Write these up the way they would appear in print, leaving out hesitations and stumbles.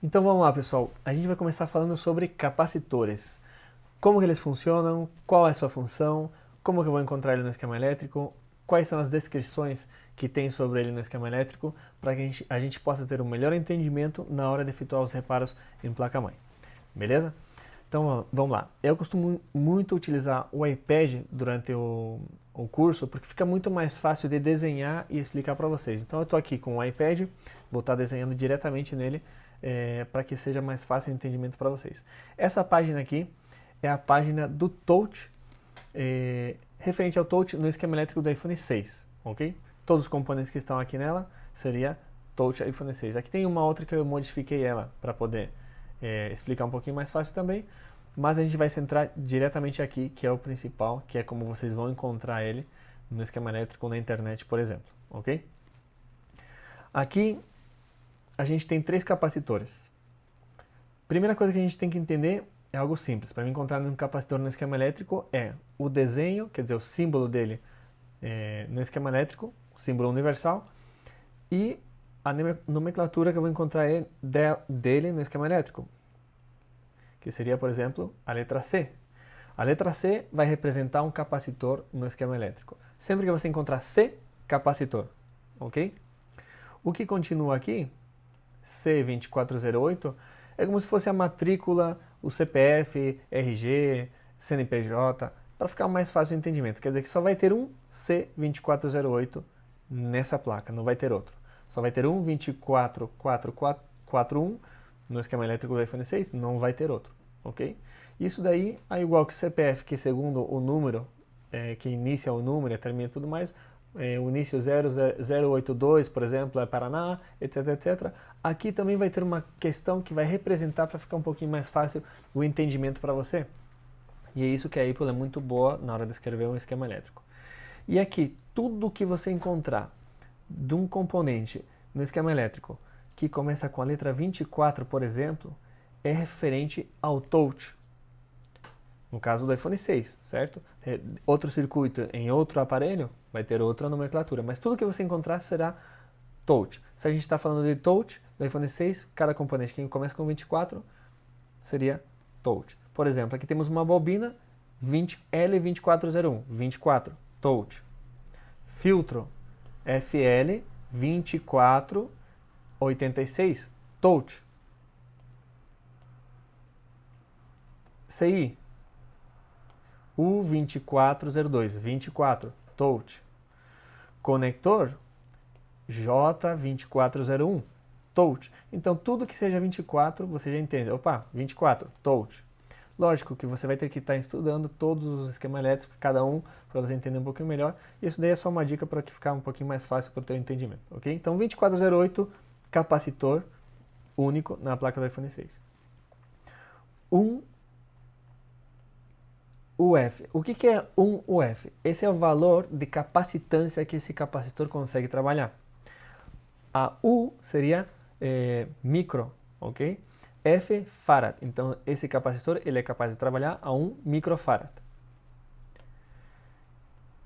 Então vamos lá, pessoal. A gente vai começar falando sobre capacitores. Como que eles funcionam, qual é a sua função, como que eu vou encontrar ele no esquema elétrico, quais são as descrições que tem sobre ele no esquema elétrico, para que a gente possa ter um melhor entendimento na hora de efetuar os reparos em placa-mãe. Beleza? Então vamos lá. Eu costumo muito utilizar o iPad durante o curso, porque fica muito mais fácil de desenhar e explicar para vocês. Então eu estou aqui com o iPad, vou estar desenhando diretamente nele, para que seja mais fácil o entendimento para vocês. Essa página aqui é a página do touch, referente ao touch no esquema elétrico do iPhone 6, ok? Todos os componentes que estão aqui nela seria touch iPhone 6. Aqui tem uma outra que eu modifiquei ela para poder explicar um pouquinho mais fácil também, mas a gente vai centrar diretamente aqui, que é o principal, que é como vocês vão encontrar ele no esquema elétrico na internet, por exemplo, ok? Aqui a gente tem 3 capacitores. Primeira coisa que a gente tem que entender é algo simples. Para me encontrar um capacitor no esquema elétrico é o desenho, quer dizer, o símbolo dele no esquema elétrico, o símbolo universal, e a nomenclatura que eu vou encontrar dele no esquema elétrico, que seria, por exemplo, a letra C. A letra C vai representar um capacitor no esquema elétrico. Sempre que você encontrar C, capacitor, ok? O que continua aqui, C2408, é como se fosse a matrícula, o CPF, RG, CNPJ, para ficar mais fácil o entendimento. Quer dizer que só vai ter um C2408 nessa placa, não vai ter outro. Só vai ter um 24441 no esquema elétrico do iPhone 6, não vai ter outro, ok? Isso daí é igual que o CPF, que segundo o número, que inicia o número e termina tudo mais, o início 082, por exemplo, é Paraná, etc, etc. Aqui também vai ter uma questão que vai representar para ficar um pouquinho mais fácil o entendimento para você. E é isso que a Apple é muito boa na hora de escrever um esquema elétrico. E aqui, tudo que você encontrar de um componente no esquema elétrico que começa com a letra 24, por exemplo, é referente ao touch. No caso do iPhone 6, certo? Outro circuito em outro aparelho vai ter outra nomenclatura, mas tudo que você encontrar será touch. Se a gente está falando de touch do iPhone 6, cada componente que começa com 24 seria touch. Por exemplo, aqui temos uma bobina L2401, 24, touch. Filtro FL2486, touch. CI U2402, 24, touch. Conector J2401, touch. Então, tudo que seja 24, você já entende. Opa, 24, touch. Lógico que você vai ter que estar estudando todos os esquemas elétricos, cada um, para você entender um pouquinho melhor. Isso daí é só uma dica para que ficar um pouquinho mais fácil para o teu entendimento, ok? Então, 2408, capacitor único na placa do iPhone 6. Um UF. O que é um UF? Esse é o valor de capacitância que esse capacitor consegue trabalhar. A U seria micro, ok? F, farad. Então, esse capacitor ele é capaz de trabalhar a 1 microfarad.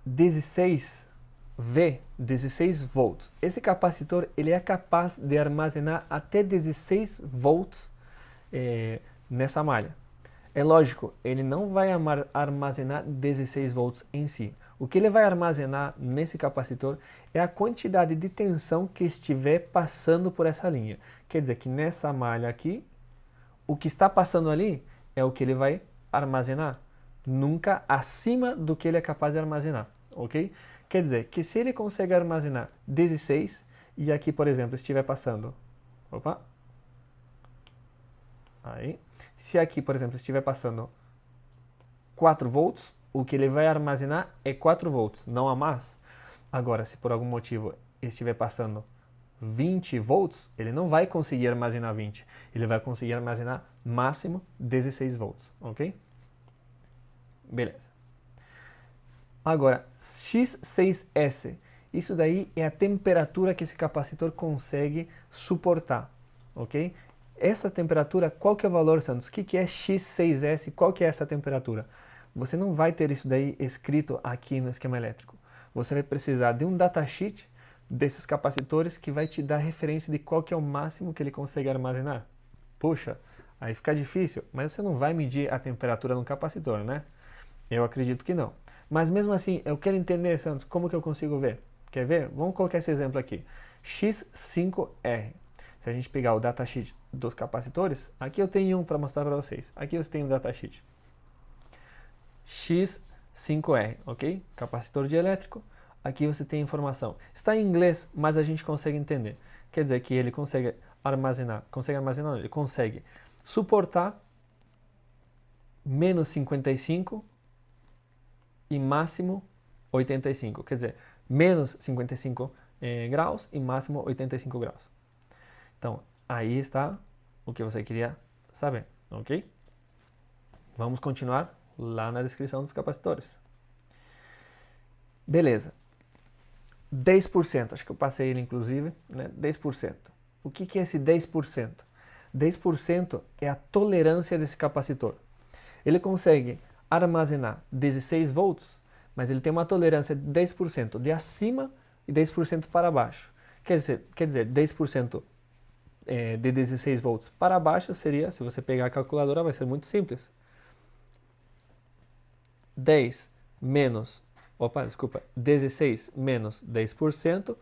16V, 16 volts. Esse capacitor ele é capaz de armazenar até 16 volts nessa malha. É lógico, ele não vai armazenar 16 volts em si. O que ele vai armazenar nesse capacitor é a quantidade de tensão que estiver passando por essa linha. Quer dizer que nessa malha aqui, o que está passando ali é o que ele vai armazenar, nunca acima do que ele é capaz de armazenar, ok? Quer dizer que se ele consegue armazenar 16 e aqui, por exemplo, estiver passando, opa, aí, se aqui, por exemplo, estiver passando 4 volts, o que ele vai armazenar é 4 volts, não há mais. Agora, se por algum motivo estiver passando 20 volts, ele não vai conseguir armazenar 20. Ele vai conseguir armazenar máximo 16 volts, ok? Beleza. Agora, X6S. Isso daí é a temperatura que esse capacitor consegue suportar, ok? Essa temperatura, qual que é o valor, Santos? O que é X6S? Qual que é essa temperatura? Você não vai ter isso daí escrito aqui no esquema elétrico. Você vai precisar de um datasheet desses capacitores que vai te dar referência de qual que é o máximo que ele consegue armazenar. Puxa, aí fica difícil, mas você não vai medir a temperatura no capacitor, né? Eu acredito que não. Mas mesmo assim, eu quero entender, Santos, como que eu consigo ver? Quer ver? Vamos colocar esse exemplo aqui. X5R. Se a gente pegar o datasheet dos capacitores, aqui eu tenho um para mostrar para vocês. Aqui você tem o datasheet. X5R, ok? Capacitor dielétrico. Aqui você tem informação. Está em inglês, mas a gente consegue entender. Quer dizer que ele consegue armazenar, não, ele consegue suportar menos 55 e máximo 85. Quer dizer, menos 55 graus e máximo 85 graus. Então, aí está o que você queria saber, ok? Vamos continuar lá na descrição dos capacitores. Beleza. 10%, acho que eu passei ele inclusive, né? 10%. O que é esse 10%? 10% é a tolerância desse capacitor. Ele consegue armazenar 16 volts, mas ele tem uma tolerância de 10% de acima e 10% para baixo. Quer dizer 10% de 16 volts para baixo seria, se você pegar a calculadora, vai ser muito simples. 16 menos 10%,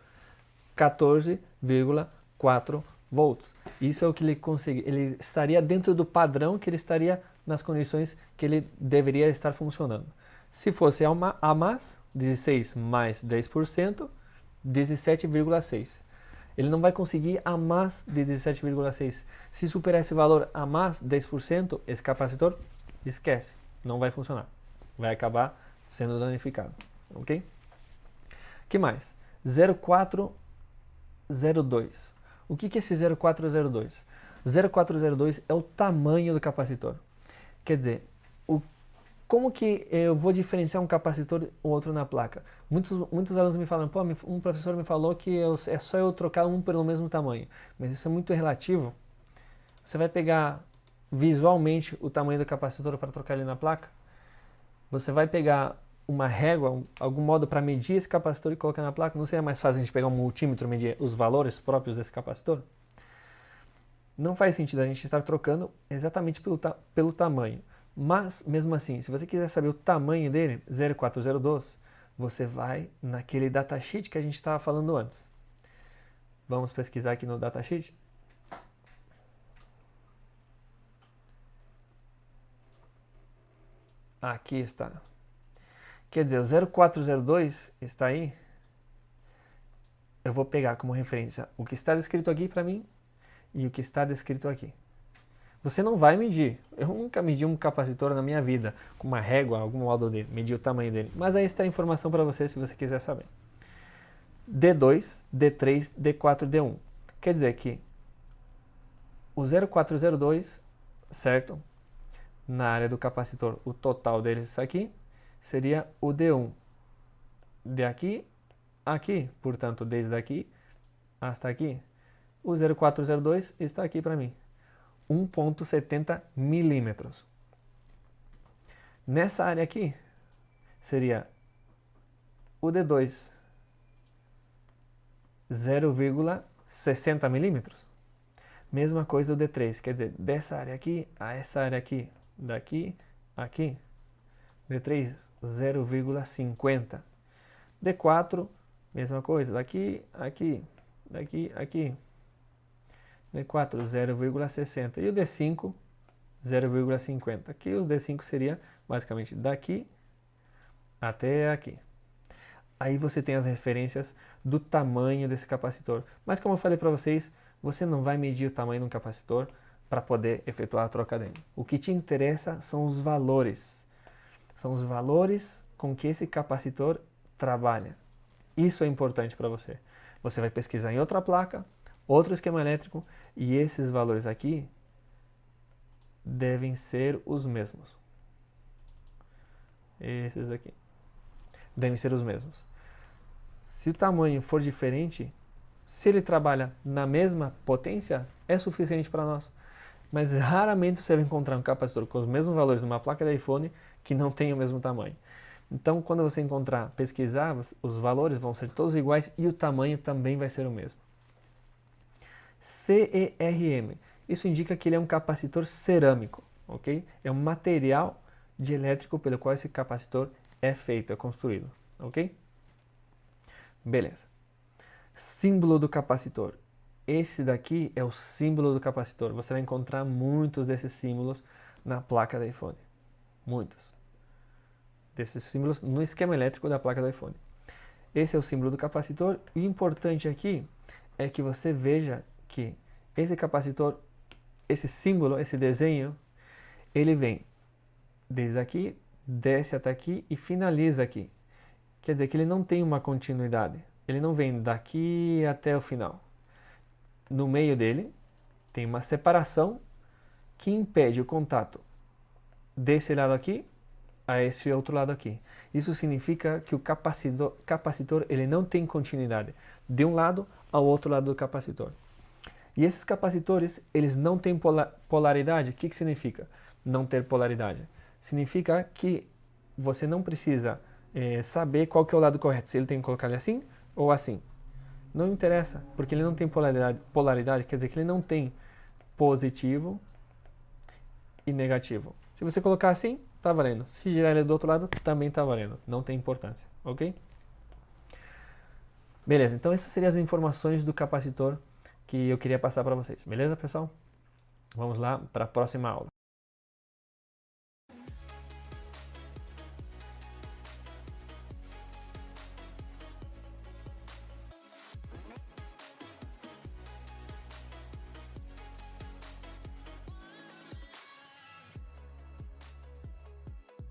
14,4 volts. Isso é o que ele consegue. Ele estaria dentro do padrão que ele estaria nas condições que ele deveria estar funcionando. Se fosse a mais, 16 mais 10%, 17,6. Ele não vai conseguir a mais de 17,6. Se superar esse valor a mais 10%, esse capacitor, esquece, não vai funcionar. Vai acabar sendo danificado, ok? Que mais? 0402. O que é esse 0402? 0402 é o tamanho do capacitor. Quer dizer, como que eu vou diferenciar um capacitor ou outro na placa? Muitos alunos me falam, pô, um professor me falou que é só eu trocar um pelo mesmo tamanho. Mas isso é muito relativo. Você vai pegar visualmente o tamanho do capacitor para trocar ele na placa? Você vai pegar uma régua, algum modo para medir esse capacitor e colocar na placa? Não seria mais fácil a gente pegar um multímetro e medir os valores próprios desse capacitor? Não faz sentido a gente estar trocando exatamente pelo tamanho. Mas, mesmo assim, se você quiser saber o tamanho dele, 0402, você vai naquele datasheet que a gente estava falando antes. Vamos pesquisar aqui no datasheet? Aqui está. Quer dizer, o 0402 está aí. Eu vou pegar como referência o que está descrito aqui para mim e o que está descrito aqui. Você não vai medir. Eu nunca medi um capacitor na minha vida com uma régua, algum modo dele, medir o tamanho dele. Mas aí está a informação para você se você quiser saber. D2, D3, D4, D1. Quer dizer que o 0402, certo? Na área do capacitor, o total deles isso aqui seria o D1. De aqui a aqui, portanto, desde aqui hasta aqui. O 0402 está aqui para mim. 1,70 milímetros. Nessa área aqui, seria o D2, 0,60 milímetros. Mesma coisa o D3, quer dizer, dessa área aqui a essa área aqui, daqui a aqui, D3, 0,50. D4, mesma coisa, daqui, aqui, daqui, aqui. D4, 0,60. E o D5, 0,50. Aqui o D5 seria basicamente daqui até aqui. Aí você tem as referências do tamanho desse capacitor. Mas como eu falei para vocês, você não vai medir o tamanho de um capacitor para poder efetuar a troca dele. O que te interessa são os valores. São os valores com que esse capacitor trabalha. Isso é importante para você. Você vai pesquisar em outra placa, outro esquema elétrico, e esses valores aqui devem ser os mesmos. Esses aqui devem ser os mesmos. Se o tamanho for diferente, se ele trabalha na mesma potência, é suficiente para nós. Mas raramente você vai encontrar um capacitor com os mesmos valores numa placa de iPhone que não tem o mesmo tamanho. Então, quando você encontrar, pesquisar, os valores vão ser todos iguais e o tamanho também vai ser o mesmo. CERM. isso indica que ele é um capacitor cerâmico, ok? É um material dielétrico pelo qual esse capacitor é feito, é construído, ok? Beleza. Símbolo do capacitor. Esse daqui é o símbolo do capacitor. Você vai encontrar muitos desses símbolos na placa do iPhone. Muitos desses símbolos no esquema elétrico da placa do iPhone. Esse é o símbolo do capacitor. E o importante aqui é que você veja que esse capacitor, esse símbolo, esse desenho, ele vem desde aqui, desce até aqui e finaliza aqui. Quer dizer que ele não tem uma continuidade. Ele não vem daqui até o final. No meio dele tem uma separação que impede o contato desse lado aqui a esse outro lado aqui. Isso significa que o capacitor ele não tem continuidade de um lado ao outro lado do capacitor. E esses capacitores, eles não têm polaridade. O que significa não ter polaridade? Significa que você não precisa saber qual que é o lado correto, se ele tem que colocar ele assim ou assim. Não interessa, porque ele não tem polaridade, quer dizer que ele não tem positivo e negativo. Se você colocar assim, tá valendo. Se girar ele do outro lado, também tá valendo. Não tem importância, ok? Beleza, então essas seriam as informações do capacitor que eu queria passar para vocês. Beleza, pessoal? Vamos lá para a próxima aula.